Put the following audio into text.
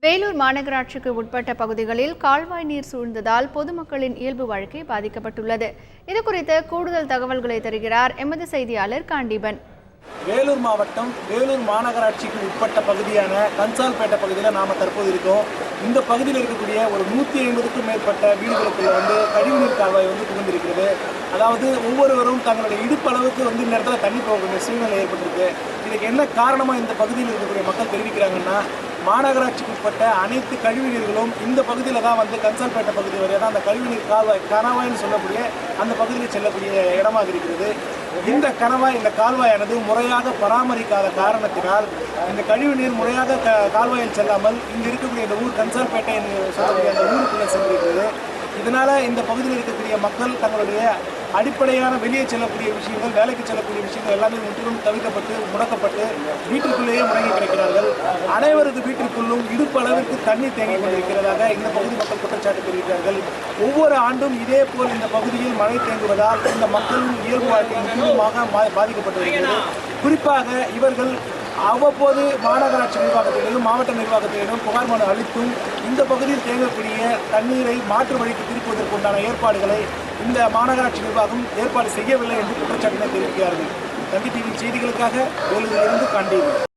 வேலூர் மாநகராட்சிக்கு உட்பட்ட பகுதிகளில் கால்வாய் நீர் சூழ்ந்ததால் பொதுமக்களின் இயல்பு வாழ்க்கை பாதிக்கப்பட்டுள்ளது. இதுகுறித்த கூடுதல் தகவல்களை தருகிறார் எமது செய்தியாளர் காண்டீபன். வேலூர் மாவட்டம் வேலூர் மாநகராட்சிக்கு உட்பட்ட பகுதியான கன்சால்பேட்டை பகுதியில் நாம் தற்போது இருக்கோம். இந்த பகுதியில் இருக்கக்கூடிய ஒரு 150க்கும் மேற்பட்ட வீடுகளுக்குள்ள கழிவுநீர் கால்வாய் புகுந்திருக்கிறது. அதாவது ஒவ்வொருவரும் தங்களுடைய இடுப்பளவுக்கு இந்த இடத்துல தண்ணி போகக்கூடிய சூழ்நிலை ஏற்பட்டிருக்கு. இதுக்கு என்ன காரணமாக இந்த பகுதியில் இருக்கக்கூடிய மக்கள் தெரிவிக்கிறாங்கன்னா, மாநகராட்சிக்கு உட்பட்ட அனைத்து கழிவுநீர்களும் இந்த பகுதியில் தான் கன்சால்பேட்டை பகுதி வரையாக தான் அந்த கழிவுநீர் கணவாய்னு சொல்லக்கூடிய அந்த பகுதியில் செல்லக்கூடிய இடமாக இருக்கிறது. இந்த கால்வாயானது முறையாக பராமரிக்காத காரணத்தினால் இந்த கழிவுநீர் முறையாக கால்வாயில் செல்லாமல் இங்கு இருக்கக்கூடிய இந்த ஊர் கன்சால்பேட்டை என்று சொல்லக்கூடிய அந்த ஊருக்குள்ளே சென்றிருக்கிறது. இதனால் இந்த பகுதியில் இருக்கக்கூடிய மக்கள் தங்களுடைய அடிப்படையான வெளியே செல்லக்கூடிய விஷயங்கள், வேலைக்கு செல்லக்கூடிய விஷயங்கள் எல்லாமே முற்றிலும் தவிர்க்கப்பட்டு முடக்கப்பட்டு வீட்டிற்குள்ளேயே முடங்கி கிடைக்கிறார்கள். அனைவரது வீட்டிற்குள்ளும் இடுப்பு அளவிற்கு தண்ணீர் தேங்கி கொண்டிருக்கிறதாக இந்த பகுதி மக்கள் குற்றச்சாட்டு தெரிவிக்கிறார்கள். ஒவ்வொரு ஆண்டும் இதே போல் இந்த பகுதியில் மழை தேங்குவதால் இந்த மக்களின் இயல்பு வாழ்க்கை முற்றிலுமாக பாதிக்கப்பட்டு வருகிறது. குறிப்பாக இவர்கள் அவ்வப்போது மாநகராட்சி நிர்வாகத்திலும் மாவட்ட நிர்வாகத்திலும் புகார் மனு அளித்தும் இந்த பகுதியில் தேங்கக்கூடிய தண்ணீரை மாற்று வழிக்கு திருப்புவதற்குண்டான ஏற்பாடுகளை இந்த மாநகராட்சி நிர்வாகம் ஏற்பாடு செய்யவில்லை என்று குற்றச்சாட்டினை தெரிவிக்கிறார்கள். தந்தி டிவி செய்திகளுக்காக வேலூரிலிருந்து காண்டீபன்.